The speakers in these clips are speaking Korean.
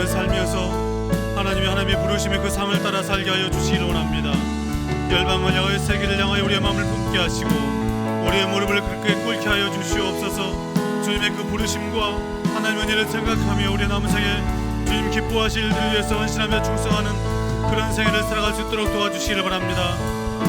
삶이어서 하나님의 부르심의 그 삶을 따라 살게 하여 주시기를 원합니다. 열방을 향하여 세계를 향하여 우리의 마음을 품게 하시고 우리의 무릎을 그렇게 꿇게 하여 주시옵소서. 주님의 그 부르심과 하나님의 은혜를 생각하며 우리의 남은 생에 주님 기뻐하실 일들을 위해서 헌신하며 충성하는 그런 생애를 살아갈 수 있도록 도와주시기를 바랍니다.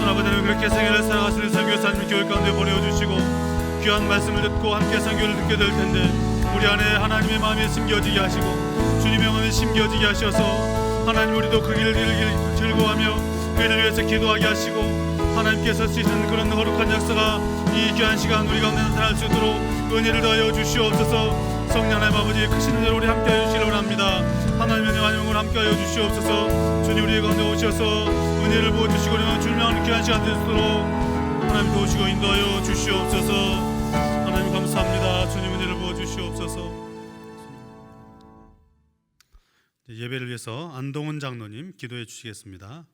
아버지는 그렇게 생애를 살아가시는 선교사님 교회 가운데 보내주시고 귀한 말씀을 듣고 함께 선교를 듣게 될 텐데 우리 안에 하나님의 마음이 심겨지게 하시고 주님의 마음이 심겨지게 하셔서 하나님 우리도 그 길을 즐거워하며 그를 위해서 기도하게 하시고 하나님께서 쓰시는 그런 거룩한 역사가 이 귀한 시간 우리 가운데 나타날 수 있도록 은혜를 더하여 주시옵소서. 성령 하나님 아버지 크신 은혜로 우리 함께 하여 주시기를 원합니다. 하나님의 영광을 함께 하여 주시옵소서. 주님 우리 가운데 오셔서 은혜를 부어주시고 주님의 귀한 시간 되도록 하나님 도우시고 인도하여 주시옵소서. 하나님 감사합니다. 주님 은혜를 부어주시옵소서. 예배를 위해서 안동훈 장로님 기도해 주시겠습니다.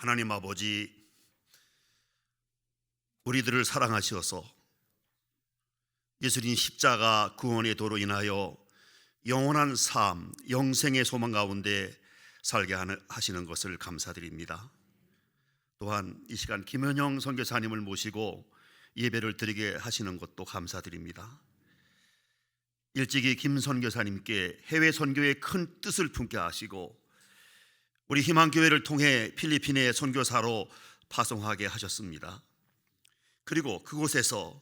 하나님 아버지, 우리들을 사랑하셔서 예수님 십자가 구원의 도로 인하여 영원한 삶, 영생의 소망 가운데 살게 하시는 것을 감사드립니다. 또한 이 시간 김현영 선교사님을 모시고 예배를 드리게 하시는 것도 감사드립니다. 일찍이 김 선교사님께 해외 선교의 큰 뜻을 품게 하시고 우리 희망교회를 통해 필리핀의 선교사로 파송하게 하셨습니다. 그리고 그곳에서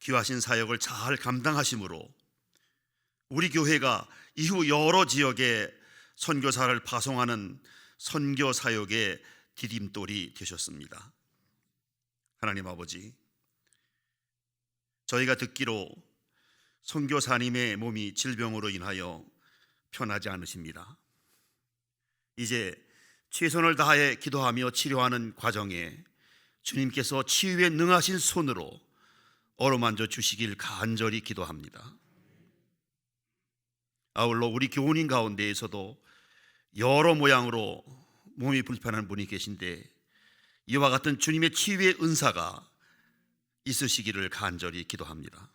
귀하신 사역을 잘 감당하심으로 우리 교회가 이후 여러 지역에 선교사를 파송하는 선교 사역의 디딤돌이 되셨습니다. 하나님 아버지, 저희가 듣기로 선교사님의 몸이 질병으로 인하여 편하지 않으십니다. 이제 최선을 다해 기도하며 치료하는 과정에 주님께서 치유에 능하신 손으로 어루만져 주시길 간절히 기도합니다. 아울러 우리 교우님 가운데에서도 여러 모양으로 몸이 불편한 분이 계신데 이와 같은 주님의 치유의 은사가 있으시기를 간절히 기도합니다.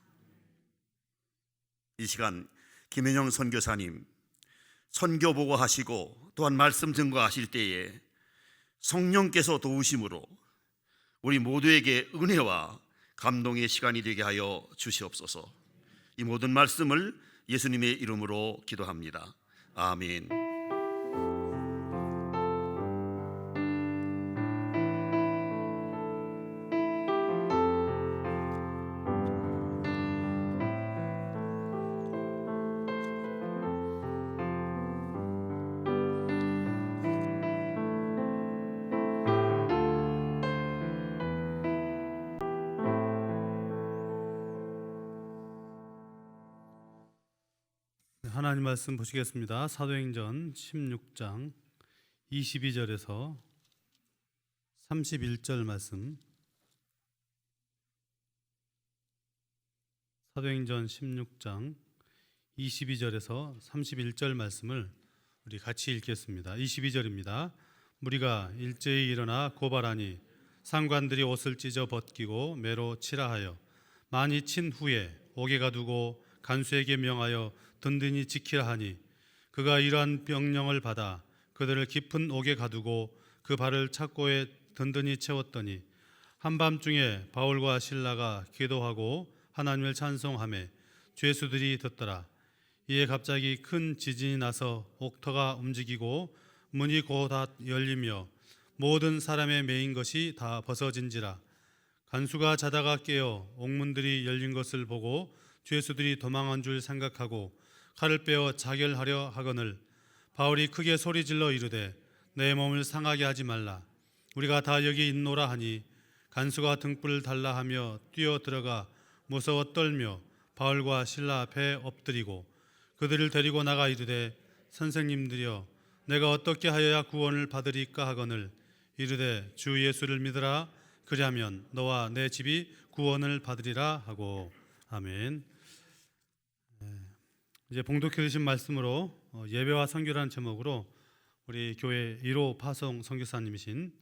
이 시간 김현영 선교사님 선교 보고하시고 또한 말씀 증거하실 때에 성령께서 도우심으로 우리 모두에게 은혜와 감동의 시간이 되게 하여 주시옵소서. 이 모든 말씀을 예수님의 이름으로 기도합니다. 아멘. 하나님 말씀 보시겠습니다. 사도행전 16장 22절에서 31절 말씀. 사도행전 16장 22절에서 31절 말씀을 우리 같이 읽겠습니다. 22절입니다. 무리가 일제히 일어나 고발하니 상관들이 옷을 찢어 벗기고 매로 치라 하여 많이 친 후에 옥에 가두고 간수에게 명하여 든든히 지키라 하니 그가 이러한 명령을 받아 그들을 깊은 옥에 가두고 그 발을 착고에 든든히 채웠더니 한밤중에 바울과 실라가 기도하고 하나님을 찬송하며 죄수들이 듣더라. 이에 갑자기 큰 지진이 나서 옥터가 움직이고 문이 곧다 열리며 모든 사람의 매인 것이 다 벗어진지라. 간수가 자다가 깨어 옥문들이 열린 것을 보고 죄수들이 도망한 줄 생각하고 칼을 빼어 자결하려 하거늘 바울이 크게 소리질러 이르되 내 몸을 상하게 하지 말라. 우리가 다 여기 있노라 하니 간수가 등불을 달라 하며 뛰어 들어가 무서워 떨며 바울과 실라 앞에 엎드리고 그들을 데리고 나가 이르되 선생님들이여 내가 어떻게 하여야 구원을 받으리까 하거늘 이르되 주 예수를 믿으라. 그리하면 너와 내 집이 구원을 받으리라 하고. 아멘. 이제 봉독해 주신 말씀으로 예배와 선교라는 제목으로 우리 교회 1호 파송 선교사님이신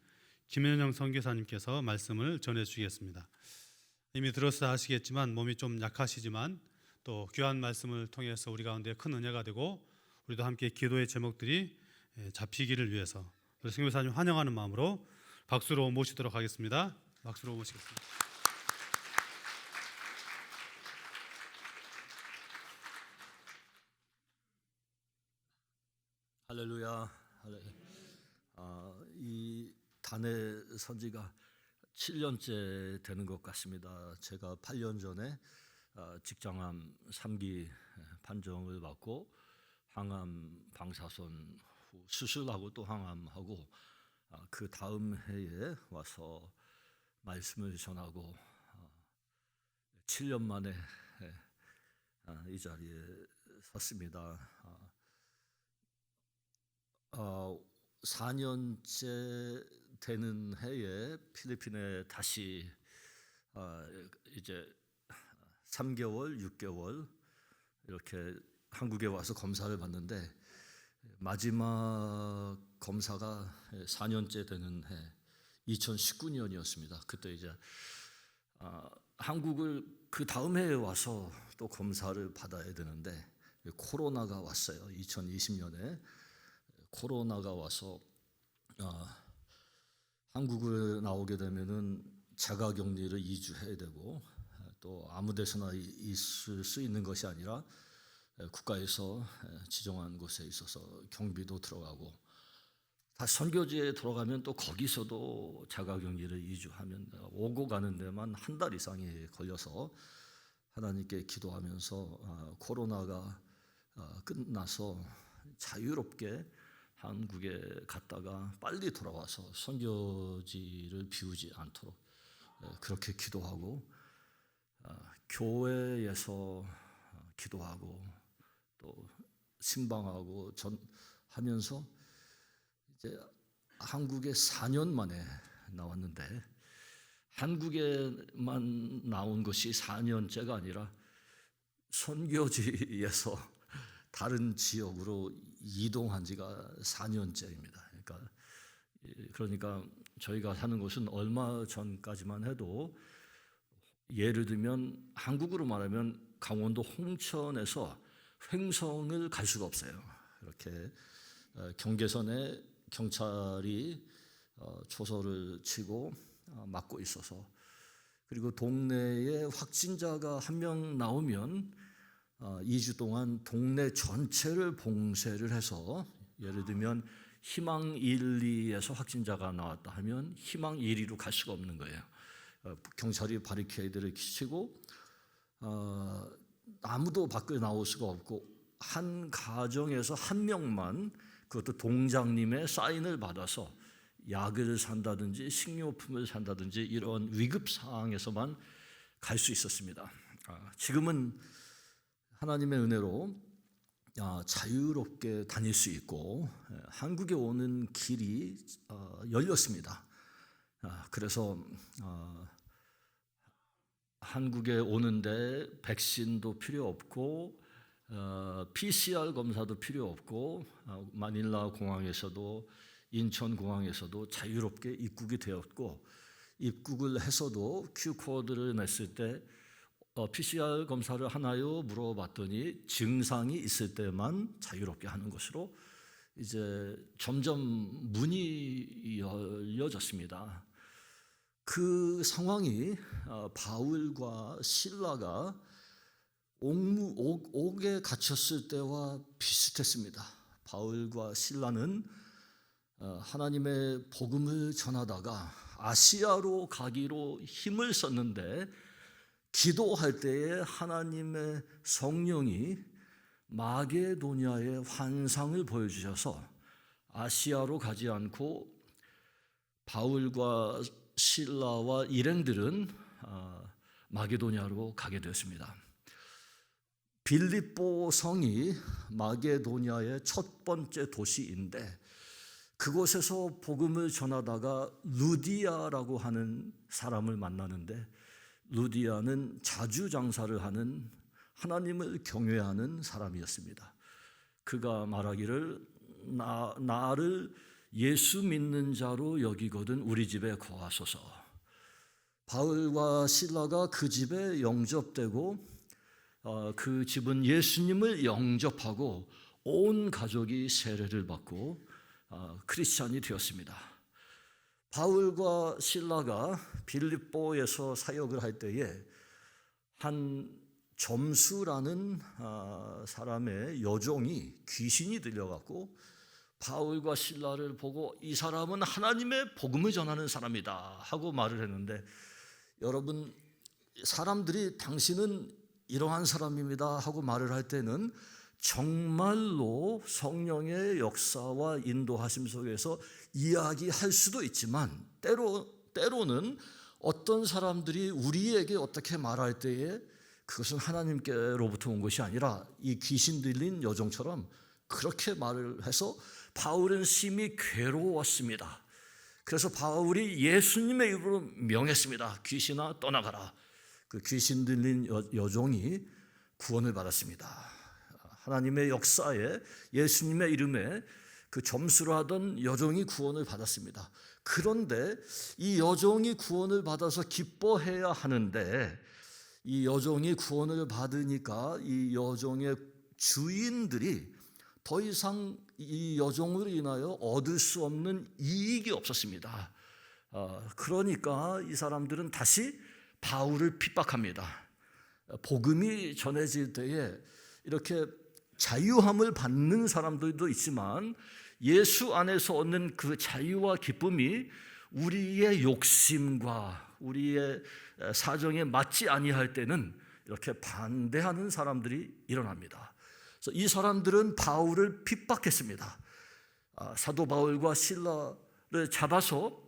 김현영 선교사님께서 말씀을 전해 주시겠습니다. 이미 들어서 아시겠지만 몸이 좀 약하시지만 또 귀한 말씀을 통해서 우리 가운데 큰 은혜가 되고 우리도 함께 기도의 제목들이 잡히기를 위해서 우리 선교사님 환영하는 마음으로 박수로 모시도록 하겠습니다. 박수로 모시겠습니다. 할렐루야. 이 단회 선지가 7년째 되는 것 같습니다. 제가 8년 전에 직장암 3기 판정을 받고 항암 방사선 후 수술하고 또 항암하고 그 다음 해에 와서 말씀을 전하고 7년 만에 이 자리에 섰습니다. 4년째 되는 해에 필리핀에 다시 이제 3개월, 6개월 이렇게 한국에 와서 검사를 받는데 마지막 검사가 4년째 되는 해 2019년이었습니다. 그때 이제 한국을 그 다음 해에 와서 또 검사를 받아야 되는데 코로나가 왔어요. 2020년에 코로나가 와서 한국을 나오게 되면은 자가격리를 2주 해야 되고 또 아무 데서나 있을 수 있는 것이 아니라 국가에서 지정한 곳에 있어서 경비도 들어가고 다시 선교지에 들어가면 또 거기서도 자가격리를 2주 하면 오고 가는 데만 한 달 이상이 걸려서 하나님께 기도하면서 코로나가 끝나서 자유롭게 한국에 갔다가 빨리 돌아와서 선교지를 비우지 않도록 그렇게 기도하고 교회에서 기도하고 또 신방하고 하면서 이제 한국에 4년 만에 나왔는데 한국에만 나온 것이 4년째가 아니라 선교지에서 다른 지역으로 이동한 지가 4년째입니다. 그러니까 저희가 사는 곳은 얼마 전까지만 해도 예를 들면 한국으로 말하면 강원도 홍천에서 횡성을 갈 수가 없어요. 이렇게 경계선에 경찰이 초소를 치고 막고 있어서 그리고 동네에 확진자가 한 명 나오면 2주 동안 동네 전체를 봉쇄를 해서 예를 들면 희망 1, 2에서 확진자가 나왔다 하면 희망 1, 2로 갈 수가 없는 거예요. 경찰이 바리케이드를 치고 아무도 밖에 나올 수가 없고 한 가정에서 한 명만 그것도 동장님의 사인을 받아서 약을 산다든지 식료품을 산다든지 이런 위급 상황에서만 갈 수 있었습니다. 지금은 하나님의 은혜로 자유롭게 다닐 수 있고 한국에 오는 길이 열렸습니다. 그래서 한국에 오는데 백신도 필요 없고 PCR 검사도 필요 없고 마닐라 공항에서도 인천 공항에서도 자유롭게 입국이 되었고 입국을 해서도 Q코드를 냈을 때 PCR 검사를 하나요? 물어봤더니 증상이 있을 때만 자유롭게 하는 것으로 이제 점점 문이 열려졌습니다. 그 상황이 바울과 실라가 옥에 갇혔을 때와 비슷했습니다. 바울과 실라는 하나님의 복음을 전하다가 아시아로 가기로 힘을 썼는데 기도할 때에 하나님의 성령이 마게도냐의 환상을 보여주셔서 아시아로 가지 않고 바울과 실라와 일행들은 마게도냐로 가게 되었습니다. 빌립보 성이 마게도냐의 첫 번째 도시인데 그곳에서 복음을 전하다가 루디아라고 하는 사람을 만나는데 루디아는 자주 장사를 하는 하나님을 경외하는 사람이었습니다. 그가 말하기를 나를 예수 믿는 자로 여기거든 우리 집에 거하소서. 바울과 실라가 그 집에 영접되고 그 집은 예수님을 영접하고 온 가족이 세례를 받고 크리스찬이 되었습니다. 바울과 실라가 빌립보에서 사역을 할 때에 한 점수라는 사람의 여종이 귀신이 들려갖고 바울과 실라를 보고 이 사람은 하나님의 복음을 전하는 사람이다 하고 말을 했는데, 여러분, 사람들이 당신은 이러한 사람입니다 하고 말을 할 때는 정말로 성령의 역사와 인도하심 속에서 이야기할 수도 있지만, 때로는 어떤 사람들이 우리에게 어떻게 말할 때에 그것은 하나님께로부터 온 것이 아니라 이 귀신 들린 여종처럼 그렇게 말을 해서 바울은 심히 괴로웠습니다. 그래서 바울이 예수님의 이름으로 명했습니다. 귀신아 떠나가라. 그 귀신 들린 여종이 구원을 받았습니다. 하나님의 역사에 예수님의 이름에 그 점수를 하던 여종이 구원을 받았습니다. 그런데 이 여종이 구원을 받아서 기뻐해야 하는데, 이 여종이 구원을 받으니까 이 여종의 주인들이 더 이상 이 여종으로 인하여 얻을 수 없는 이익이 없었습니다. 그러니까 이 사람들은 다시 바울을 핍박합니다. 복음이 전해질 때에 이렇게 자유함을 받는 사람들도 있지만 예수 안에서 얻는 그 자유와 기쁨이 우리의 욕심과 우리의 사정에 맞지 아니할 때는 이렇게 반대하는 사람들이 일어납니다. 그래서 이 사람들은 바울을 핍박했습니다. 사도 바울과 실라를 잡아서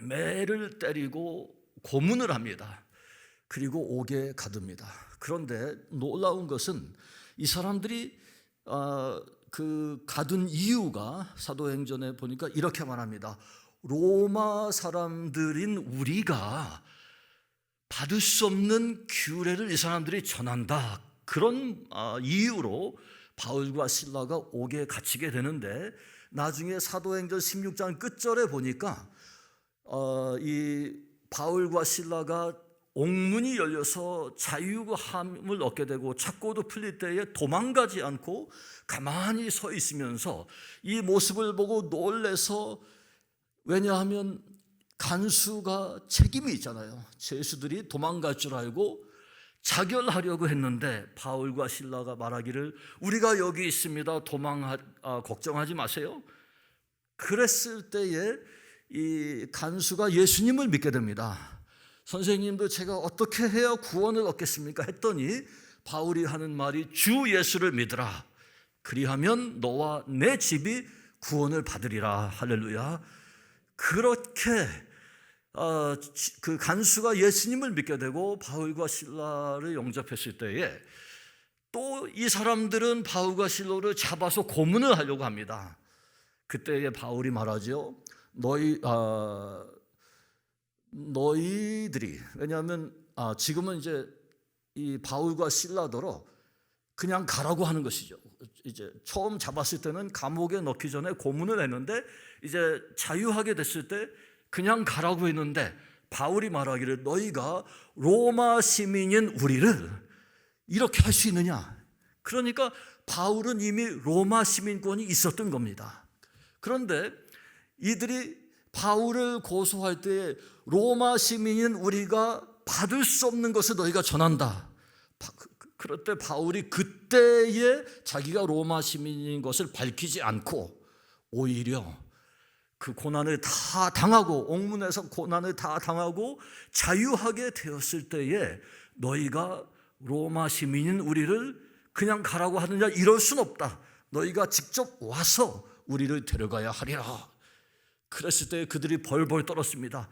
매를 때리고 고문을 합니다. 그리고 옥에 가둡니다. 그런데 놀라운 것은 이 사람들이 그 가둔 이유가 사도행전에 보니까 이렇게 말합니다. 로마 사람들인 우리가 받을 수 없는 규례를 이 사람들이 전한다. 그런 이유로 바울과 실라가 옥에 갇히게 되는데, 나중에 사도행전 16장 끝절에 보니까 이 바울과 실라가 옥문이 열려서 자유함을 얻게 되고 착고도 풀릴 때에 도망가지 않고 가만히 서 있으면서 이 모습을 보고 놀래서, 왜냐하면 간수가 책임이 있잖아요. 죄수들이 도망갈 줄 알고 자결하려고 했는데 바울과 실라가 말하기를 우리가 여기 있습니다. 걱정하지 마세요. 그랬을 때에 이 간수가 예수님을 믿게 됩니다. 선생님도 제가 어떻게 해야 구원을 얻겠습니까? 했더니 바울이 하는 말이 주 예수를 믿으라. 그리하면 너와 내 집이 구원을 받으리라. 할렐루야. 그렇게 그 간수가 예수님을 믿게 되고 바울과 실라를 영접했을 때에 또 이 사람들은 바울과 실라를 잡아서 고문을 하려고 합니다. 그때에 바울이 말하죠. 너희들이, 왜냐하면 지금은 이제 이 바울과 실라더러 그냥 가라고 하는 것이죠. 이제 처음 잡았을 때는 감옥에 넣기 전에 고문을 했는데 이제 자유하게 됐을 때 그냥 가라고 했는데 바울이 말하기를 너희가 로마 시민인 우리를 이렇게 할 수 있느냐. 그러니까 바울은 이미 로마 시민권이 있었던 겁니다. 그런데 이들이 바울을 고소할 때 로마 시민인 우리가 받을 수 없는 것을 너희가 전한다. 그럴 때 바울이 그때에 자기가 로마 시민인 것을 밝히지 않고 오히려 그 고난을 다 당하고 옥문에서 고난을 다 당하고 자유하게 되었을 때에 너희가 로마 시민인 우리를 그냥 가라고 하느냐, 이럴 순 없다. 너희가 직접 와서 우리를 데려가야 하리라. 그랬을 때 그들이 벌벌 떨었습니다.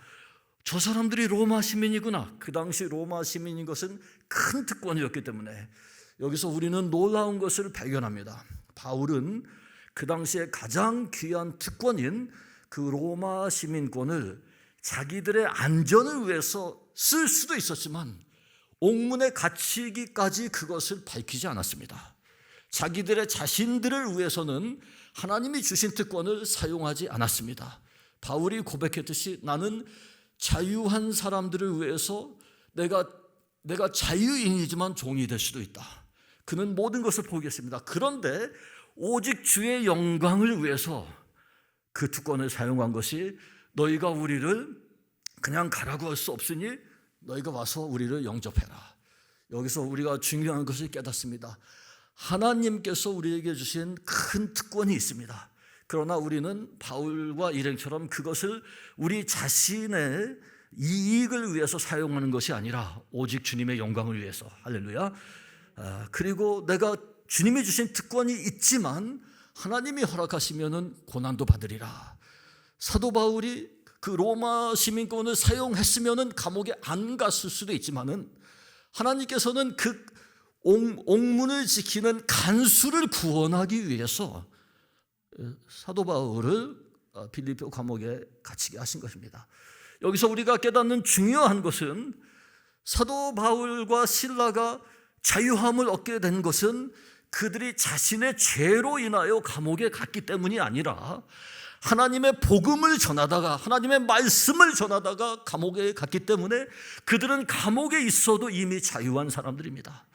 저 사람들이 로마 시민이구나. 그 당시 로마 시민인 것은 큰 특권이었기 때문에 여기서 우리는 놀라운 것을 발견합니다. 바울은 그 당시에 가장 귀한 특권인 그 로마 시민권을 자기들의 안전을 위해서 쓸 수도 있었지만 옥문에 갇히기까지 그것을 밝히지 않았습니다. 자기들의 자신들을 위해서는 하나님이 주신 특권을 사용하지 않았습니다. 바울이 고백했듯이 나는 자유한 사람들을 위해서 내가 자유인이지만 종이 될 수도 있다. 그는 모든 것을 포기했습니다. 그런데 오직 주의 영광을 위해서 그 특권을 사용한 것이 너희가 우리를 그냥 가라고 할 수 없으니 너희가 와서 우리를 영접해라. 여기서 우리가 중요한 것을 깨닫습니다. 하나님께서 우리에게 주신 큰 특권이 있습니다. 그러나 우리는 바울과 일행처럼 그것을 우리 자신의 이익을 위해서 사용하는 것이 아니라 오직 주님의 영광을 위해서. 할렐루야. 그리고 내가 주님이 주신 특권이 있지만 하나님이 허락하시면은 고난도 받으리라. 사도 바울이 그 로마 시민권을 사용했으면은 감옥에 안 갔을 수도 있지만은 하나님께서는 그 옥문을 지키는 간수를 구원하기 위해서 사도 바울을 빌립보 감옥에 갇히게 하신 것입니다. 여기서 우리가 깨닫는 중요한 것은 사도 바울과 실라가 자유함을 얻게 된 것은 그들이 자신의 죄로 인하여 감옥에 갔기 때문이 아니라 하나님의 복음을 전하다가 하나님의 말씀을 전하다가 감옥에 갔기 때문에 그들은 감옥에 있어도 이미 자유한 사람들입니다.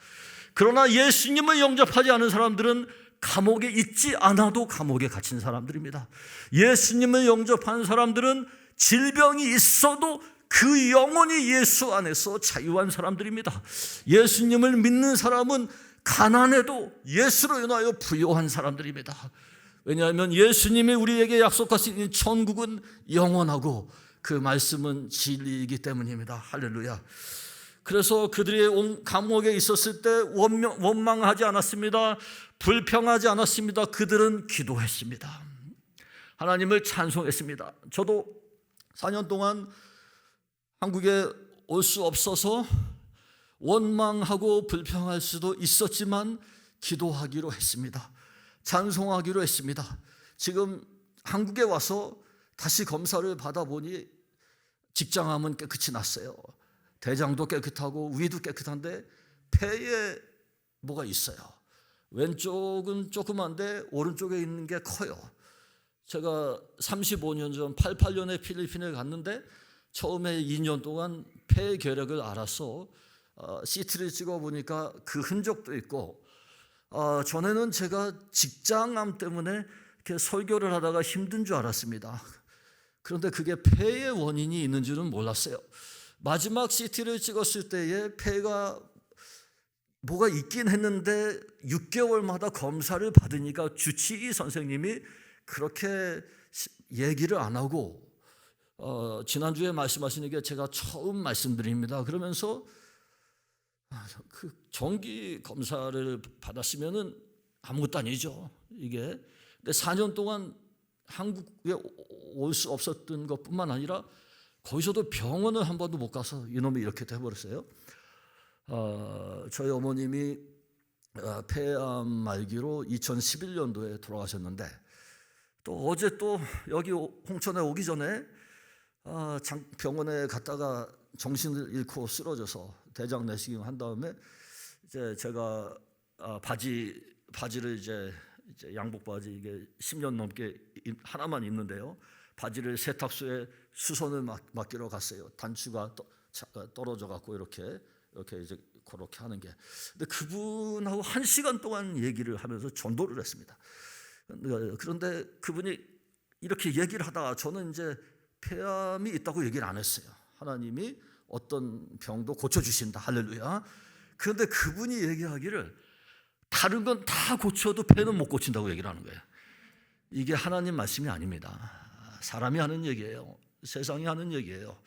그러나 예수님을 영접하지 않은 사람들은 감옥에 있지 않아도 감옥에 갇힌 사람들입니다. 예수님을 영접한 사람들은 질병이 있어도 그 영혼이 예수 안에서 자유한 사람들입니다. 예수님을 믿는 사람은 가난해도 예수로 인하여 부요한 사람들입니다. 왜냐하면 예수님이 우리에게 약속하신 천국은 영원하고 그 말씀은 진리이기 때문입니다. 할렐루야. 그래서 그들이 감옥에 있었을 때 원망하지 않았습니다. 불평하지 않았습니다. 그들은 기도했습니다. 하나님을 찬송했습니다. 저도 4년 동안 한국에 올 수 없어서 원망하고 불평할 수도 있었지만 기도하기로 했습니다. 찬송하기로 했습니다. 지금 한국에 와서 다시 검사를 받아보니 직장암은 깨끗이 났어요. 대장도 깨끗하고 위도 깨끗한데 폐에 뭐가 있어요. 왼쪽은 조그만데 오른쪽에 있는 게 커요. 제가 35년 전 88년에 필리핀에 갔는데 처음에 2년 동안 폐 결핵을 알아서 CT를 찍어보니까 그 흔적도 있고 전에는 제가 직장암 때문에 이렇게 설교를 하다가 힘든 줄 알았습니다. 그런데 그게 폐의 원인이 있는 줄은 몰랐어요. 마지막 CT를 찍었을 때에 폐가 뭐가 있긴 했는데 6개월마다 검사를 받으니까 주치의 선생님이 그렇게 얘기를 안 하고 지난주에 말씀하시는 게 제가 처음 말씀드립니다. 그러면서 그 정기 검사를 받았으면은 아무것도 아니죠. 이게 근데 4년 동안 한국에 올 수 없었던 것뿐만 아니라 거기서도 병원을 한 번도 못 가서 이놈이 이렇게 돼버렸어요. 저희 어머님이 폐암 말기로 2011년도에 돌아가셨는데 또 어제 또 여기 홍천에 오기 전에 병원에 갔다가 정신을 잃고 쓰러져서 대장 내시경 한 다음에 이제 제가 바지를 이제 양복 바지 이게 10년 넘게 하나만 입는데요. 바지를 세탁소에 수선을 맡기러 갔어요. 단추가 떨어져 갖고 이렇게 이제 그렇게 하는 게. 근데 그분하고 1시간 동안 얘기를 하면서 전도를 했습니다. 그런데 그분이 이렇게 얘기를 하다가 저는 이제 폐암이 있다고 얘기를 안 했어요. 하나님이 어떤 병도 고쳐주신다. 할렐루야. 그런데 그분이 얘기하기를 다른 건 다 고쳐도 폐는 못 고친다고 얘기를 하는 거예요. 이게 하나님 말씀이 아닙니다. 사람이 하는 얘기예요. 세상이 하는 얘기예요.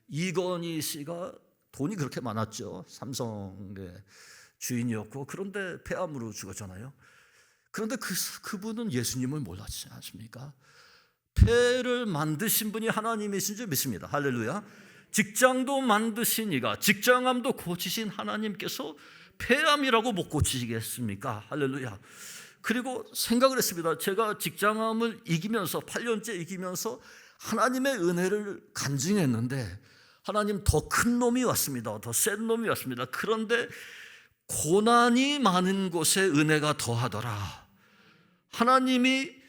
이건희 씨가 돈이 그렇게 많았죠. 삼성의 주인이었고 그런데 폐암으로 죽었잖아요. 그런데 그분은 예수님을 몰랐지 않습니까? 폐를 만드신 분이 하나님이신 줄 믿습니다. 할렐루야. 직장도 만드신 이가 직장암도 고치신 하나님께서 폐암이라고 못 고치시겠습니까? 할렐루야. 그리고 생각을 했습니다. 제가 직장암을 이기면서 8년째 이기면서 하나님의 은혜를 간증했는데 하나님 더 큰 놈이 왔습니다. 더 센 놈이 왔습니다. 그런데 고난이 많은 곳에 은혜가 더하더라. 하나님이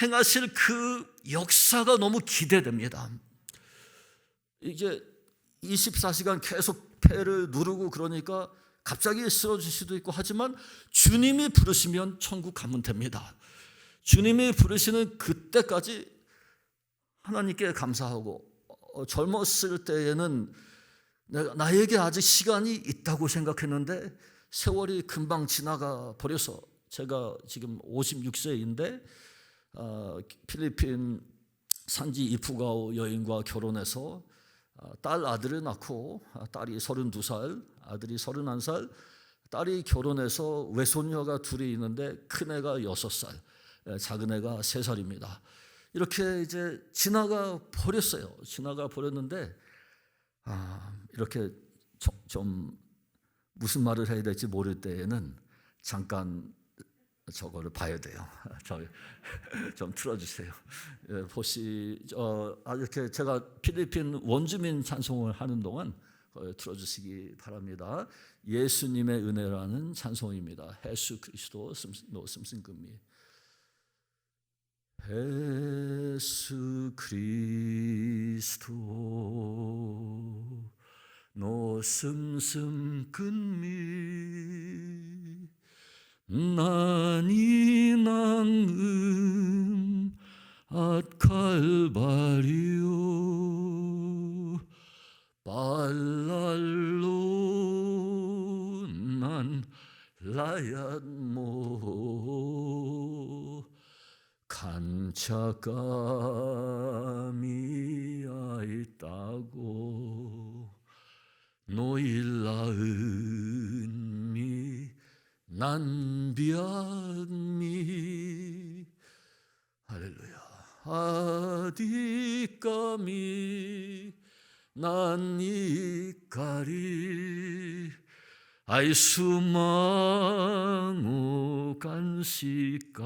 행하실 그 역사가 너무 기대됩니다. 이게 24시간 계속 폐를 누르고 그러니까 갑자기 쓰러질 수도 있고 하지만 주님이 부르시면 천국 가면 됩니다. 주님이 부르시는 그때까지 하나님께 감사하고, 젊었을 때에는 나에게 아직 시간이 있다고 생각했는데 세월이 금방 지나가 버려서 제가 지금 56세인데 필리핀 산지 이푸가오 여인과 결혼해서 딸 아들을 낳고, 딸이 32살, 아들이 31살, 딸이 결혼해서 외손녀가 둘이 있는데 큰애가 6살, 작은애가 3살입니다. 이렇게 이제 지나가 버렸어요. 지나가 버렸는데 이렇게 좀 무슨 말을 해야 될지 모를 때에는 잠깐 저거를 봐야 돼요. 좀 틀어주세요. 이렇게 제가 필리핀 원주민 찬송을 하는 동안 틀어주시기 바랍니다. 예수님의 은혜라는 찬송입니다. 예수 그리스도 노 씀씀금미. 예수 그리스도 노 씀씀금미 나니 낭음 앗 칼바리오 발랄로 난 라얏모 간차감이 아있다고 노일라은미 난비악미 할렐루야 아디까미 난이까리 아이수망우 간시까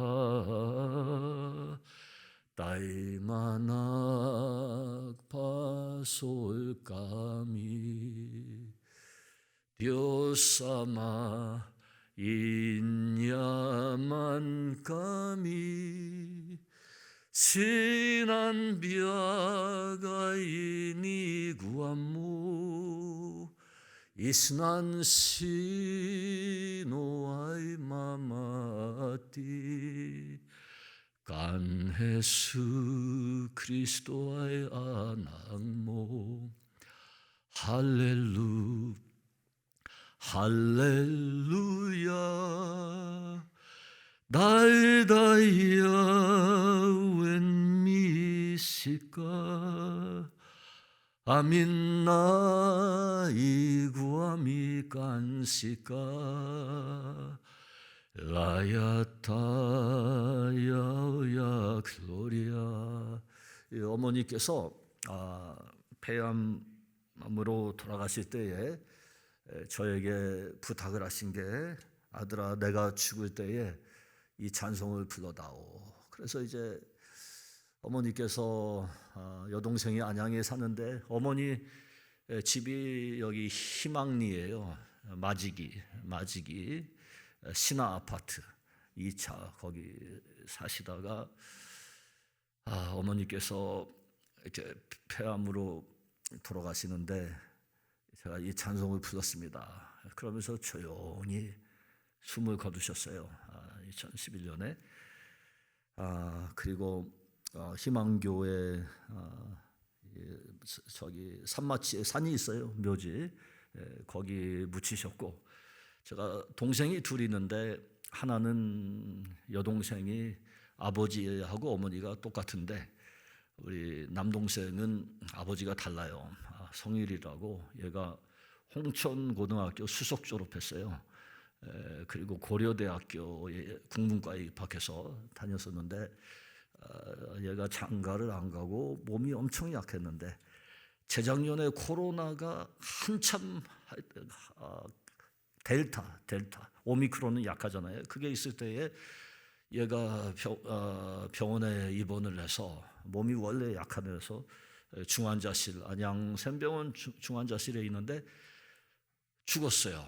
따이마낙 파솔까미 디오사마 인야만 까미 신한 비아가이니 구암무 이스난 시노아이 마마티 간 예수 그리스도의 아낙모 할렐루야 달다이야 웬미시까 아민나 이구아미 간시까 라야타야야 글로리아. 어머니께서 폐암으로 돌아가실 때에 저에게 부탁을 하신 게 아들아 내가 죽을 때에 이 찬송을 불러다오. 그래서 이제 어머니께서 여동생이 안양에 사는데 어머니 집이 여기 희망리예요. 마지기 신화 아파트 2차 거기 사시다가 어머니께서 이렇게 폐암으로 돌아가시는데 제가 이 찬송을 불렀습니다. 그러면서 조용히 숨을 거두셨어요. 2011년에 그리고 희망교회 저기 산마치에 산이 있어요. 묘지 거기 묻히셨고 제가 동생이 둘 있는데 하나는 여동생이 아버지하고 어머니가 똑같은데 우리 남동생은 아버지가 달라요. 성일이라고 얘가 홍천고등학교 수석 졸업했어요. 그리고 고려대학교에 국문과에 입학해서 다녔었는데 얘가 장가를 안 가고 몸이 엄청 약했는데 재작년에 코로나가 한참 델타 오미크론은 약하잖아요. 그게 있을 때에 얘가 병원에 입원을 해서 몸이 원래 약한 애라서 중환자실 안양 샘병원 중환자실에 있는데 죽었어요.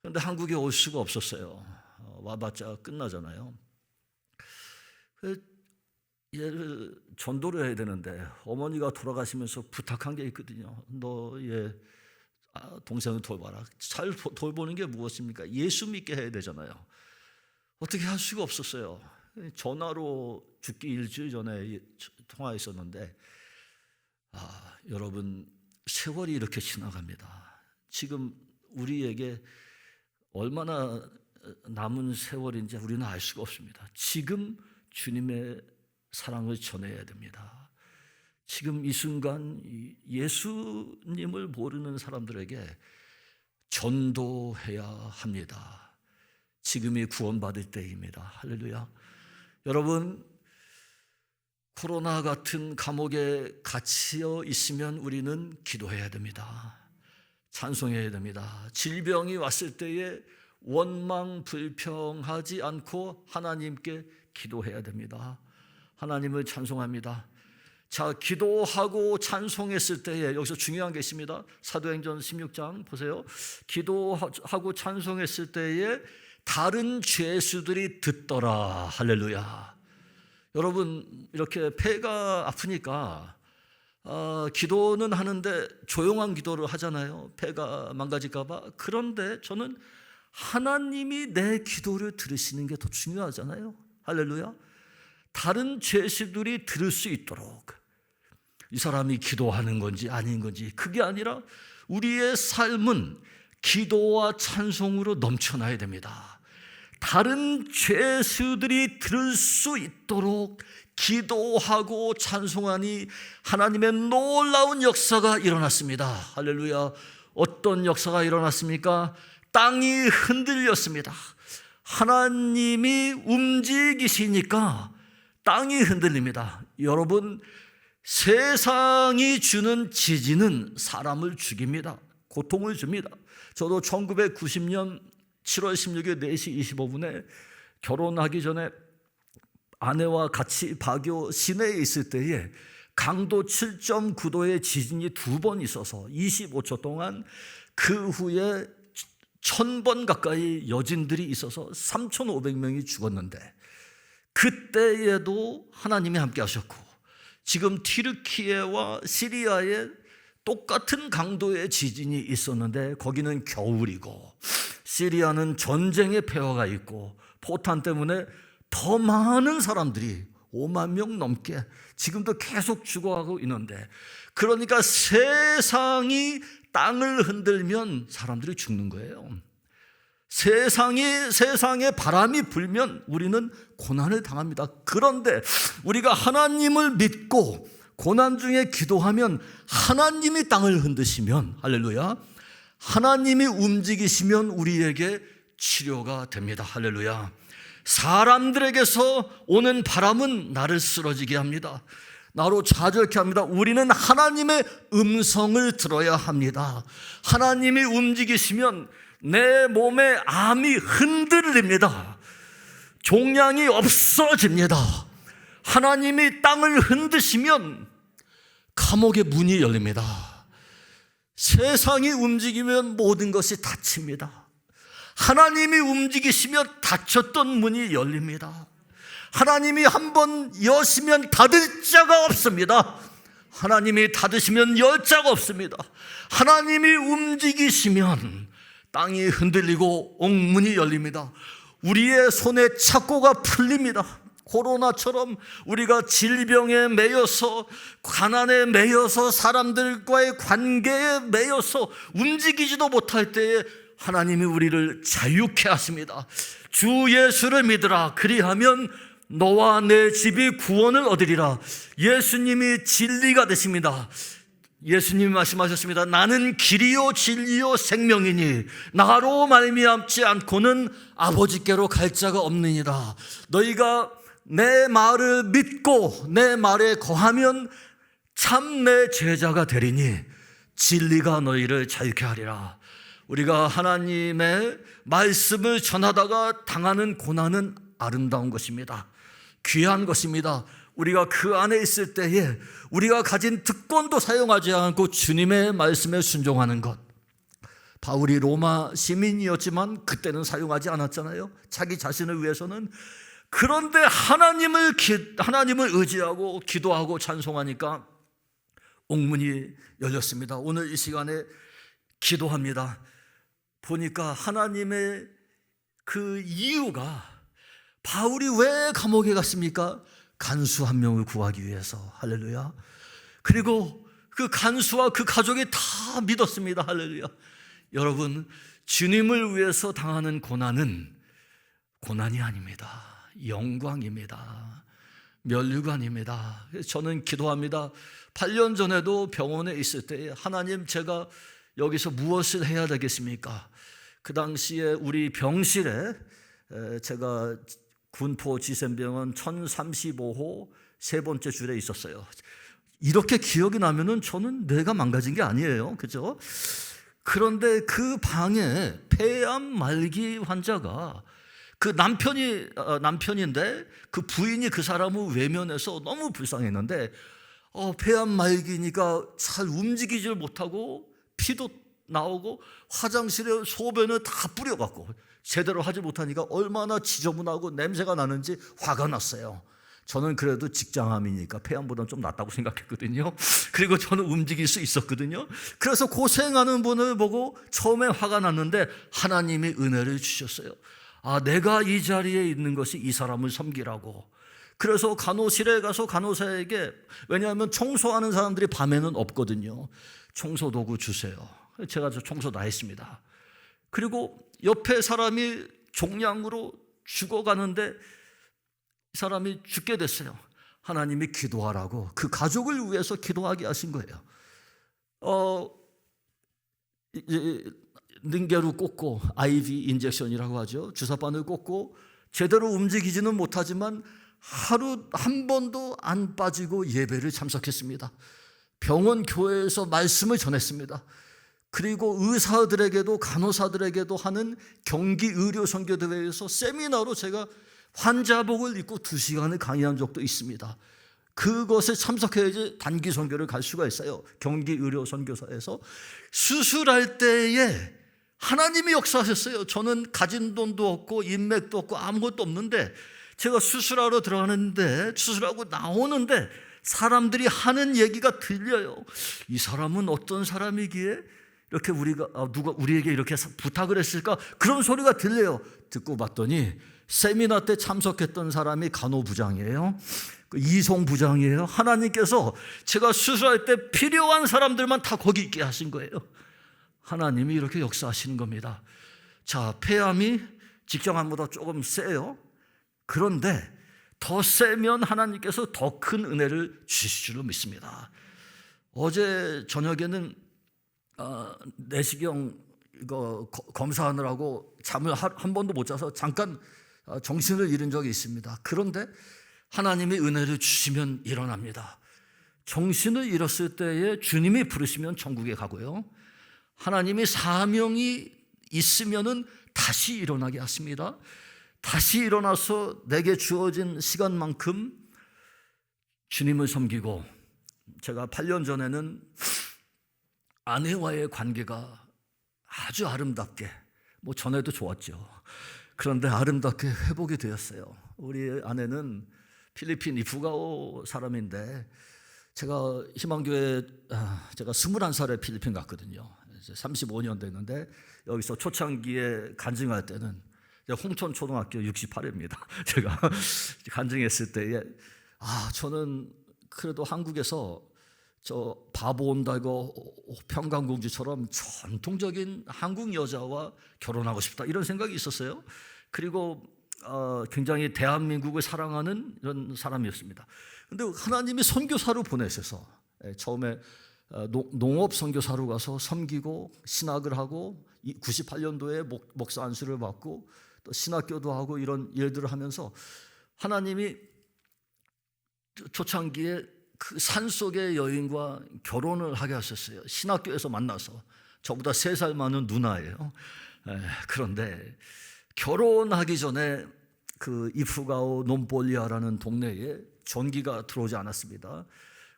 그런데 한국에 올 수가 없었어요. 와봤자 끝나잖아요. 얘를 전도를 해야 되는데 어머니가 돌아가시면서 부탁한 게 있거든요. 너의 동생을 돌봐라. 잘 돌보는 게 무엇입니까? 예수 믿게 해야 되잖아요. 어떻게 할 수가 없었어요. 전화로 죽기 일주일 전에 통화했었는데 여러분, 세월이 이렇게 지나갑니다. 지금 우리에게 얼마나 남은 세월인지 우리는 알 수가 없습니다. 지금 주님의 사랑을 전해야 됩니다. 지금 이 순간 예수님을 모르는 사람들에게 전도해야 합니다. 지금이 구원받을 때입니다. 할렐루야. 여러분, 코로나 같은 감옥에 갇혀 있으면 우리는 기도해야 됩니다. 찬송해야 됩니다. 질병이 왔을 때에 원망불평하지 않고 하나님께 기도해야 됩니다. 하나님을 찬송합니다. 자, 기도하고 찬송했을 때에 여기서 중요한 게 있습니다. 사도행전 16장 보세요. 기도하고 찬송했을 때에 다른 죄수들이 듣더라. 할렐루야. 여러분, 이렇게 폐가 아프니까 기도는 하는데 조용한 기도를 하잖아요. 폐가 망가질까 봐. 그런데 저는 하나님이 내 기도를 들으시는 게 더 중요하잖아요. 할렐루야. 다른 죄수들이 들을 수 있도록 이 사람이 기도하는 건지 아닌 건지, 그게 아니라 우리의 삶은 기도와 찬송으로 넘쳐나야 됩니다. 다른 죄수들이 들을 수 있도록 기도하고 찬송하니 하나님의 놀라운 역사가 일어났습니다. 할렐루야. 어떤 역사가 일어났습니까? 땅이 흔들렸습니다. 하나님이 움직이시니까 땅이 흔들립니다. 여러분, 세상이 주는 지진은 사람을 죽입니다. 고통을 줍니다. 저도 1990년 7월 16일 4시 25분에 결혼하기 전에 아내와 같이 바교 시내에 있을 때에 강도 7.9도의 지진이 2번 있어서 25초 동안, 그 후에 1000번 가까이 여진들이 있어서 3,500명이 죽었는데, 그때에도 하나님이 함께 하셨고, 지금 튀르키예와 시리아에 똑같은 강도의 지진이 있었는데 거기는 겨울이고 시리아는 전쟁의 폐허가 있고 포탄 때문에 더 많은 사람들이 5만 명 넘게 지금도 계속 죽어가고 있는데, 그러니까 세상이 땅을 흔들면 사람들이 죽는 거예요. 세상에 바람이 불면 우리는 고난을 당합니다. 그런데 우리가 하나님을 믿고 고난 중에 기도하면 하나님이 땅을 흔드시면, 할렐루야, 하나님이 움직이시면 우리에게 치료가 됩니다. 할렐루야. 사람들에게서 오는 바람은 나를 쓰러지게 합니다. 나로 좌절케 합니다. 우리는 하나님의 음성을 들어야 합니다. 하나님이 움직이시면 내 몸의 암이 흔들립니다. 종양이 없어집니다. 하나님이 땅을 흔드시면 감옥의 문이 열립니다. 세상이 움직이면 모든 것이 닫힙니다. 하나님이 움직이시면 닫혔던 문이 열립니다. 하나님이 한번 여시면 닫을 자가 없습니다. 하나님이 닫으시면 열 자가 없습니다. 하나님이 움직이시면 땅이 흔들리고 옥문이 열립니다. 우리의 손에 착고가 풀립니다. 코로나처럼 우리가 질병에 매여서, 가난에 매여서, 사람들과의 관계에 매여서 움직이지도 못할 때에 하나님이 우리를 자유케 하십니다. 주 예수를 믿으라. 그리하면 너와 내 집이 구원을 얻으리라. 예수님이 진리가 되십니다. 예수님이 말씀하셨습니다. 나는 길이요 진리요 생명이니 나로 말미암지 않고는 아버지께로 갈 자가 없느니라. 너희가 내 말을 믿고 내 말에 거하면 참 내 제자가 되리니 진리가 너희를 자유케 하리라. 우리가 하나님의 말씀을 전하다가 당하는 고난은 아름다운 것입니다. 귀한 것입니다. 우리가 그 안에 있을 때에 우리가 가진 특권도 사용하지 않고 주님의 말씀에 순종하는 것, 바울이 로마 시민이었지만 그때는 사용하지 않았잖아요. 자기 자신을 위해서는. 그런데 하나님을 의지하고 기도하고 찬송하니까 옥문이 열렸습니다. 오늘 이 시간에 기도합니다. 보니까 하나님의 그 이유가, 바울이 왜 감옥에 갔습니까? 간수 한 명을 구하기 위해서. 할렐루야. 그리고 그 간수와 그 가족이 다 믿었습니다. 할렐루야. 여러분, 주님을 위해서 당하는 고난은 고난이 아닙니다. 영광입니다. 면류관입니다. 저는 기도합니다. 8년 전에도 병원에 있을 때, 하나님, 제가 여기서 무엇을 해야 되겠습니까? 그 당시에 우리 병실에, 제가 군포 지샘병원 1035호 세 번째 줄에 있었어요. 이렇게 기억이 나면은 저는 뇌가 망가진 게 아니에요. 그죠? 그런데 그 방에 폐암 말기 환자가, 그 남편인데 그 부인이 그 사람을 외면해서 너무 불쌍했는데, 폐암 말기니까 잘 움직이질 못하고 피도 나오고 화장실에 소변을 다 뿌려갖고 제대로 하지 못하니까 얼마나 지저분하고 냄새가 나는지 화가 났어요. 저는 그래도 직장암이니까 폐암보다는 좀 낫다고 생각했거든요. 그리고 저는 움직일 수 있었거든요. 그래서 고생하는 분을 보고 처음에 화가 났는데 하나님이 은혜를 주셨어요. 내가 이 자리에 있는 것이 이 사람을 섬기라고. 그래서 간호실에 가서 간호사에게, 왜냐하면 청소하는 사람들이 밤에는 없거든요, 청소 도구 주세요. 제가 저 청소 다 했습니다. 그리고 옆에 사람이 종양으로 죽어가는데 이 사람이 죽게 됐어요. 하나님이 기도하라고 그 가족을 위해서 기도하게 하신 거예요. 능계로 꽂고, IV 인젝션이라고 하죠. 주사바늘 꽂고 제대로 움직이지는 못하지만 하루 한 번도 안 빠지고 예배를 참석했습니다. 병원 교회에서 말씀을 전했습니다. 그리고 의사들에게도 간호사들에게도 하는 경기 의료 선교대회에서 세미나로 제가 환자복을 입고 2시간을 강의한 적도 있습니다. 그것에 참석해야지 단기 선교를 갈 수가 있어요. 경기 의료 선교사에서 수술할 때에 하나님이 역사하셨어요. 저는 가진 돈도 없고 인맥도 없고 아무것도 없는데, 제가 수술하러 들어가는데, 수술하고 나오는데 사람들이 하는 얘기가 들려요. 이 사람은 어떤 사람이기에 이렇게 누가 우리에게 이렇게 부탁을 했을까? 그런 소리가 들려요. 듣고 봤더니 세미나 때 참석했던 사람이 간호부장이에요. 이송부장이에요. 하나님께서 제가 수술할 때 필요한 사람들만 다 거기 있게 하신 거예요. 하나님이 이렇게 역사하시는 겁니다. 자, 폐암이 직장암보다 조금 세요. 그런데 더 세면 하나님께서 더 큰 은혜를 주실 줄로 믿습니다. 어제 저녁에는 내시경 이거 검사하느라고 잠을 한 번도 못 자서 잠깐 정신을 잃은 적이 있습니다. 그런데 하나님이 은혜를 주시면 일어납니다. 정신을 잃었을 때에 주님이 부르시면 천국에 가고요, 하나님이 사명이 있으면은 다시 일어나게 하십니다. 다시 일어나서 내게 주어진 시간만큼 주님을 섬기고, 제가 8년 전에는 아내와의 관계가 아주 아름답게, 전에도 좋았죠. 그런데 아름답게 회복이 되었어요. 우리 아내는 필리핀 이푸가오 사람인데, 제가 희망교회, 제가 21살에 필리핀 갔거든요. 이제 35년 됐는데, 여기서 초창기에 간증할 때는 홍천 초등학교 68회입니다. 제가 간증했을 때에, 저는 그래도 한국에서 저 바보 온다고 평강공주처럼 전통적인 한국 여자와 결혼하고 싶다, 이런 생각이 있었어요. 그리고 굉장히 대한민국을 사랑하는 이런 사람이었습니다. 그런데 하나님이 선교사로 보내셔서, 처음에 농업 선교사로 가서 섬기고 신학을 하고 98년도에 목사 안수를 받고 또 신학교도 하고 이런 일들을 하면서 하나님이 초창기에 그 산속의 여인과 결혼을 하게 하셨어요. 신학교에서 만나서. 저보다 3살 많은 누나예요. 그런데 결혼하기 전에 그 이푸가오 논볼리아라는 동네에 전기가 들어오지 않았습니다.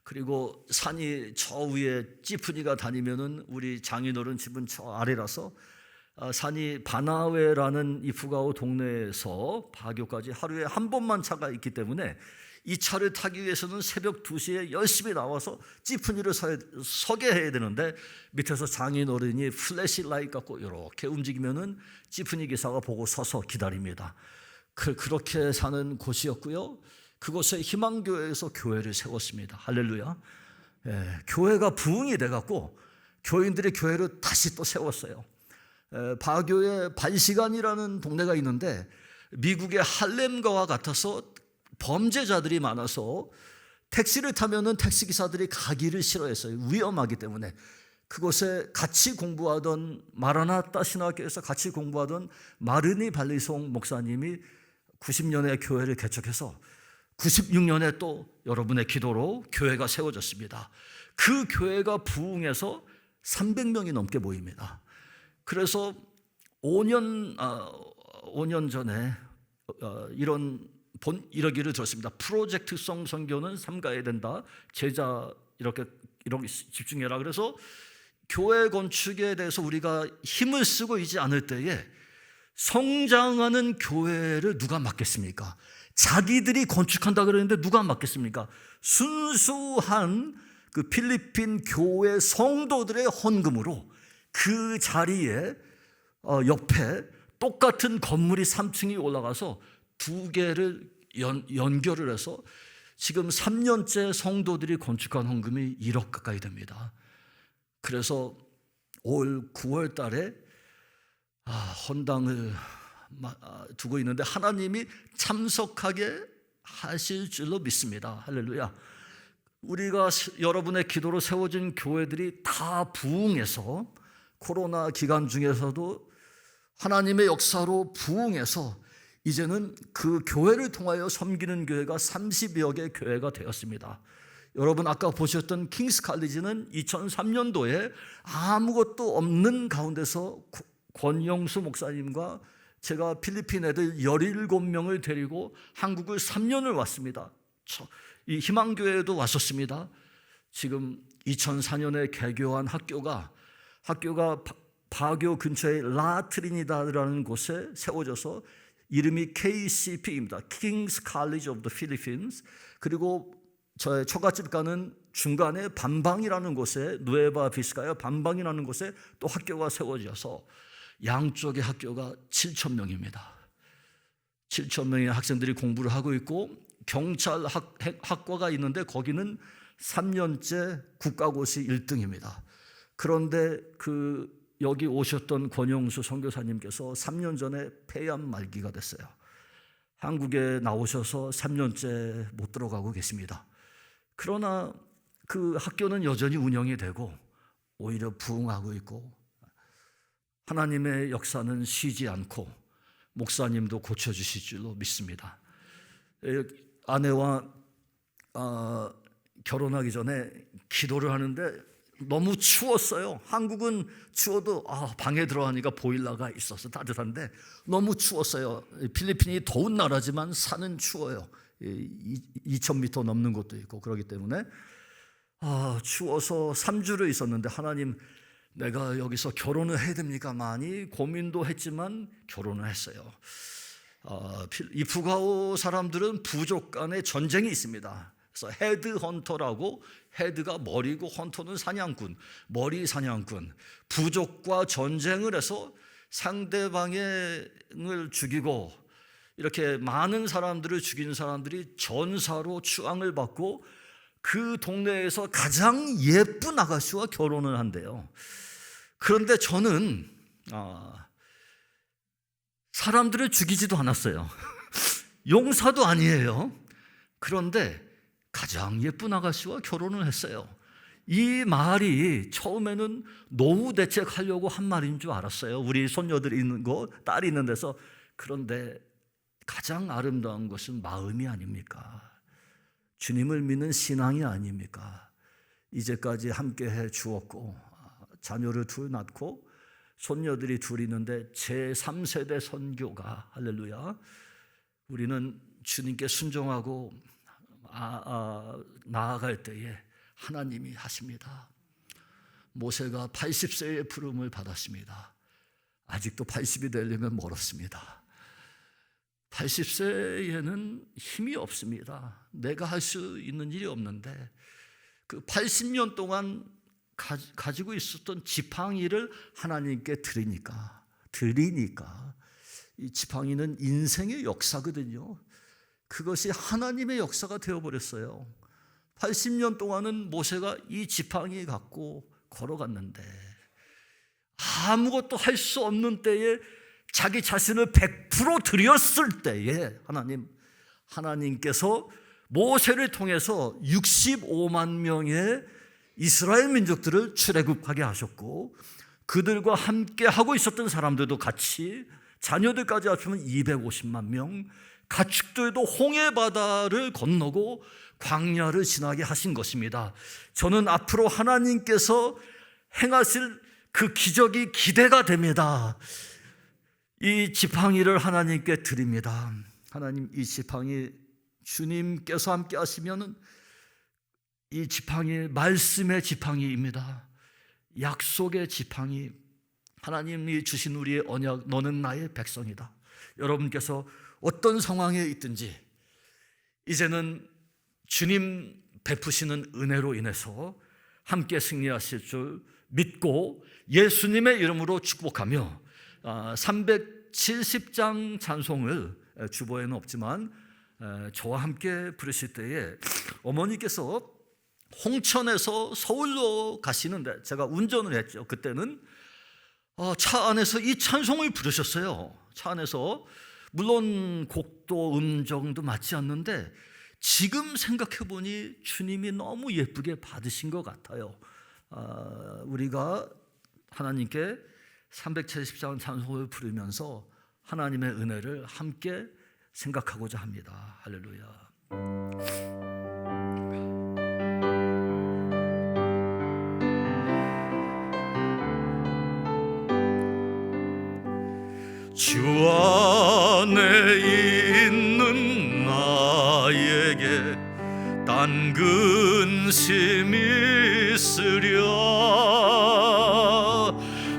그리고 산이 저 위에 찌푸니가 다니면은 우리 장인어른 집은 저 아래라서 산이 바나웨라는 이 푸가오 동네에서 바교까지 하루에 한 번만 차가 있기 때문에 이 차를 타기 위해서는 새벽 2시에 열심히 나와서 찌푸니를 서게 해야 되는데 밑에서 장인어른이 플래시라이트 갖고 이렇게 움직이면은 찌푸니 기사가 보고 서서 기다립니다. 그렇게 사는 곳이었고요. 그곳에 희망교회에서 교회를 세웠습니다. 할렐루야. 교회가 부흥이 돼갖고 교인들이 교회를 다시 또 세웠어요. 바교의 반시간이라는 동네가 있는데 미국의 할렘과와 같아서 범죄자들이 많아서 택시를 타면은 택시기사들이 가기를 싫어했어요. 위험하기 때문에. 그곳에 같이 공부하던 마라나타 신학교에서 같이 공부하던 마르니 발리송 목사님이 90년에 교회를 개척해서 96년에 또 여러분의 기도로 교회가 세워졌습니다. 그 교회가 부흥해서 300명이 넘게 모입니다. 그래서 5년 전에 이러기를 들었습니다. 프로젝트성 선교는 삼가야 된다. 제자 이렇게 집중해라. 그래서 교회 건축에 대해서 우리가 힘을 쓰고 있지 않을 때에 성장하는 교회를 누가 맡겠습니까? 자기들이 건축한다 그러는데 누가 맡겠습니까? 순수한 그 필리핀 교회 성도들의 헌금으로 그 자리에 옆에 똑같은 건물이 3층이 올라가서 2개를 연결을 해서 지금 3년째 성도들이 건축한 헌금이 1억 가까이 됩니다. 그래서 올 9월 달에 헌당을 두고 있는데 하나님이 참석하게 하실 줄로 믿습니다. 할렐루야. 우리가 여러분의 기도로 세워진 교회들이 다 부흥해서 코로나 기간 중에서도 하나님의 역사로 부흥해서 이제는 그 교회를 통하여 섬기는 교회가 30여 개 교회가 되었습니다. 여러분 아까 보셨던 킹스 칼리지는 2003년도에 아무것도 없는 가운데서 권영수 목사님과 제가 필리핀 애들 17명을 데리고 한국을 3년을 왔습니다. 이 희망교회에도 왔었습니다. 지금 2004년에 개교한 학교가 바교 근처에 라트리니다라는 곳에 세워져서 이름이 KCP입니다. King's College of the Philippines. 그리고 저의 처갓집 가는 중간에 반방이라는 곳에 누에바 비스카야 반방이라는 곳에 또 학교가 세워져서 양쪽의 학교가 7,000명입니다. 7,000명의 학생들이 공부를 하고 있고 경찰 학과가 있는데 거기는 3년째 국가고시 1등입니다. 그런데 여기 오셨던 권영수 선교사님께서 3년 전에 폐암 말기가 됐어요. 한국에 나오셔서 3년째 못 들어가고 계십니다. 그러나 그 학교는 여전히 운영이 되고 오히려 부흥하고 있고 하나님의 역사는 쉬지 않고 목사님도 고쳐주실 줄로 믿습니다. 아내와 결혼하기 전에 기도를 하는데 너무 추웠어요. 한국은 추워도 방에 들어가니까 보일러가 있어서 따뜻한데 너무 추웠어요. 필리핀이 더운 나라지만 산은 추워요. 2,000m 넘는 곳도 있고 그렇기 때문에 추워서 3주를 있었는데 하나님 내가 여기서 결혼을 해야 됩니까? 많이 고민도 했지만 결혼을 했어요. 이 푸가오 사람들은 부족 간에 전쟁이 있습니다. 그래서 헤드 헌터라고 헤드가 머리고 헌터는 사냥꾼, 머리 사냥꾼. 부족과 전쟁을 해서 상대방을 죽이고 이렇게 많은 사람들을 죽인 사람들이 전사로 추앙을 받고 그 동네에서 가장 예쁜 아가씨와 결혼을 한대요. 그런데 저는 사람들을 죽이지도 않았어요. 용사도 아니에요. 그런데 가장 예쁜 아가씨와 결혼을 했어요. 이 말이 처음에는 노후 대책하려고 한 말인 줄 알았어요. 우리 손녀들이 있는 곳, 딸이 있는 데서. 그런데 가장 아름다운 것은 마음이 아닙니까? 주님을 믿는 신앙이 아닙니까? 이제까지 함께해 주었고 자녀를 둘 낳고 손녀들이 둘 있는데 제3세대 선교가 할렐루야. 우리는 주님께 순종하고 나아갈 때에 하나님이 하십니다. 모세가 80세의 부름을 받았습니다. 아직도 80이 되려면 멀었습니다. 80세에는 힘이 없습니다. 내가 할 수 있는 일이 없는데 그 80년 동안 가지고 있었던 지팡이를 하나님께 드리니까 이 지팡이는 인생의 역사거든요. 그것이 하나님의 역사가 되어버렸어요. 80년 동안은 모세가 이 지팡이 갖고 걸어갔는데 아무것도 할 수 없는 때에 자기 자신을 100% 드렸을 때에 하나님께서 모세를 통해서 65만 명의 이스라엘 민족들을 출애굽하게 하셨고 그들과 함께 하고 있었던 사람들도 같이 자녀들까지 합치면 250만 명, 가축들도 홍해 바다를 건너고 광야를 지나게 하신 것입니다. 저는 앞으로 하나님께서 행하실 그 기적이 기대가 됩니다. 이 지팡이를 하나님께 드립니다. 하나님, 이 지팡이 주님께서 함께 하시면은 이 지팡이 말씀의 지팡이입니다. 약속의 지팡이. 하나님이 주신 우리의 언약, 너는 나의 백성이다. 여러분께서 어떤 상황에 있든지 이제는 주님 베푸시는 은혜로 인해서 함께 승리하실 줄 믿고 예수님의 이름으로 축복하며 370장 찬송을 주보에는 없지만 저와 함께 부르실 때에 어머니께서 홍천에서 서울로 가시는데 제가 운전을 했죠. 그때는 차 안에서 이 찬송을 부르셨어요. 차 안에서 물론 곡도 음정도 맞지 않는데 지금 생각해 보니 주님이 너무 예쁘게 받으신 것 같아요. 우리가 하나님께 370장 찬송을 부르면서 하나님의 은혜를 함께 생각하고자 합니다. 할렐루야. 주 안에 있는 나에게 딴 근심이 있으랴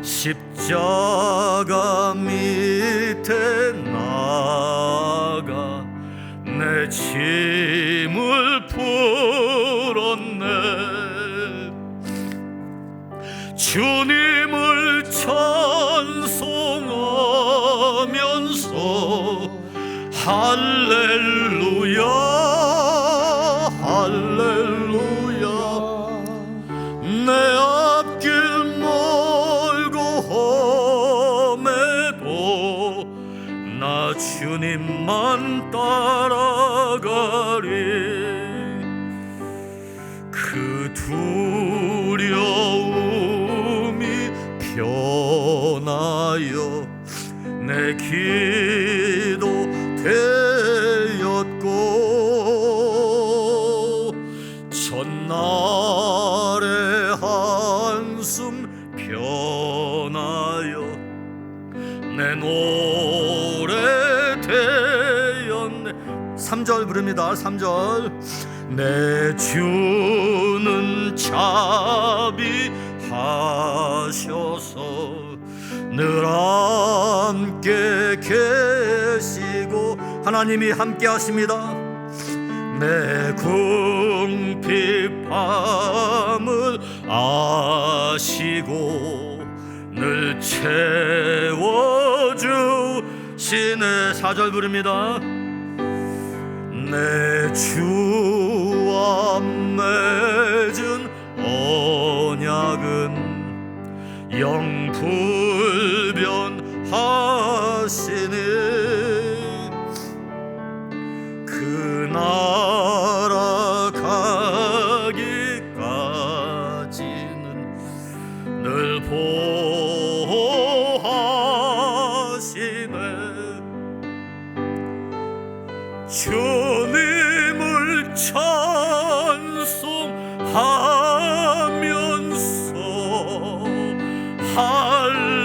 십자가 밑에 나가 내 짐을 풀었네 주님을 찬송하면서 할렐루야 할렐루야 내 앞길 멀고 험해도 나 주님만 따라가리 그 두려움이 변하여 내 기도 되었고 전날의 한숨 변하여 내 노래 되었네 3절 부릅니다 3절 내 주는 자비하셔서 늘 함께 계시고 하나님이 함께 하십니다 내 궁핍함을 아시고 늘 채워주시네 4절 부릅니다 내 주와 맺은 언약은 영불변하시니 그 나라 가기까지는 늘 보호하시네 주님을 찬송하면서 할렐루야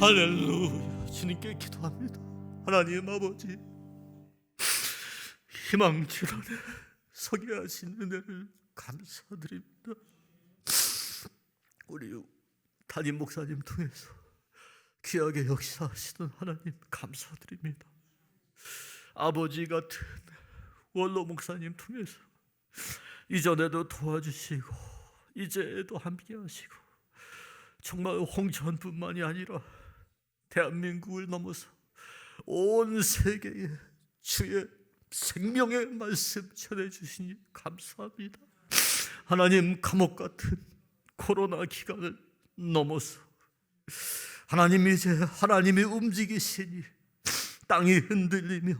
할렐루야. 주님께 기도합니다. 하나님 아버지, 희망지론에 서게 하신 은혜를 감사드립니다. 우리 담임 목사님 통해서 귀하게 역사하시는 하나님 감사드립니다. 아버지 같은 원로 목사님 통해서 이전에도 도와주시고 이제도 함께 하시고 정말 홍천뿐만이 아니라 대한민국을 넘어서 온 세계에 주의 생명의 말씀 전해주시니 감사합니다. 하나님, 감옥 같은 코로나 기간을 넘어서 하나님, 이제 하나님이 움직이시니 땅이 흔들리며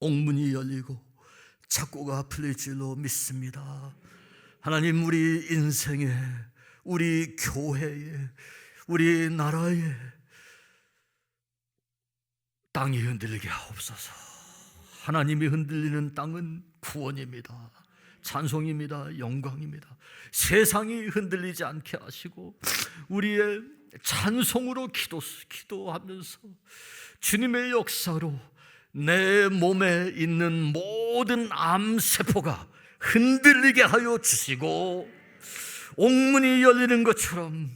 옥문이 열리고 착고가 풀릴 줄로 믿습니다. 하나님, 우리 인생에, 우리 교회에, 우리 나라에 땅이 흔들리게 하옵소서. 하나님이 흔들리는 땅은 구원입니다. 찬송입니다. 영광입니다. 세상이 흔들리지 않게 하시고 우리의 찬송으로 기도하면서 주님의 역사로 내 몸에 있는 모든 암세포가 흔들리게 하여 주시고 옥문이 열리는 것처럼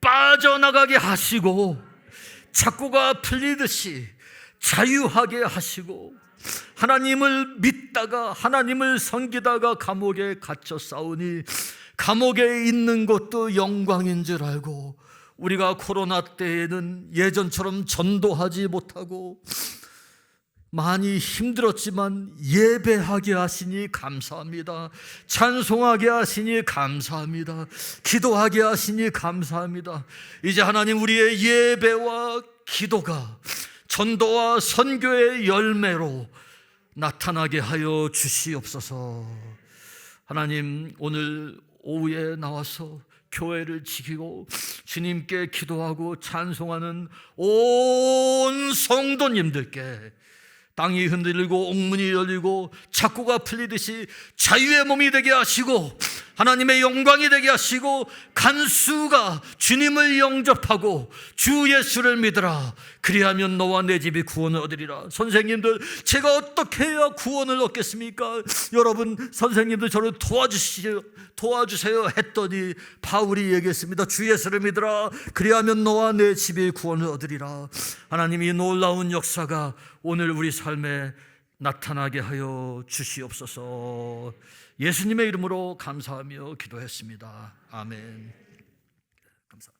빠져나가게 하시고 착고가 풀리듯이 자유하게 하시고 하나님을 믿다가 하나님을 섬기다가 감옥에 갇혀 싸우니 감옥에 있는 것도 영광인 줄 알고 우리가 코로나 때에는 예전처럼 전도하지 못하고 많이 힘들었지만 예배하게 하시니 감사합니다. 찬송하게 하시니 감사합니다. 기도하게 하시니 감사합니다. 이제 하나님, 우리의 예배와 기도가 전도와 선교의 열매로 나타나게 하여 주시옵소서. 하나님, 오늘 오후에 나와서 교회를 지키고 주님께 기도하고 찬송하는 온 성도님들께 땅이 흔들리고 옥문이 열리고 착고가 풀리듯이 자유의 몸이 되게 하시고 하나님의 영광이 되게 하시고 간수가 주님을 영접하고 주 예수를 믿으라. 그리하면 너와 내 집이 구원을 얻으리라. 선생님들, 제가 어떻게 해야 구원을 얻겠습니까? 여러분, 선생님들 저를 도와주세요 했더니 바울이 얘기했습니다. 주 예수를 믿으라. 그리하면 너와 내 집이 구원을 얻으리라. 하나님이 놀라운 역사가 오늘 우리 삶에 나타나게 하여 주시옵소서. 예수님의 이름으로 감사하며 기도했습니다. 아멘. 감사합니다.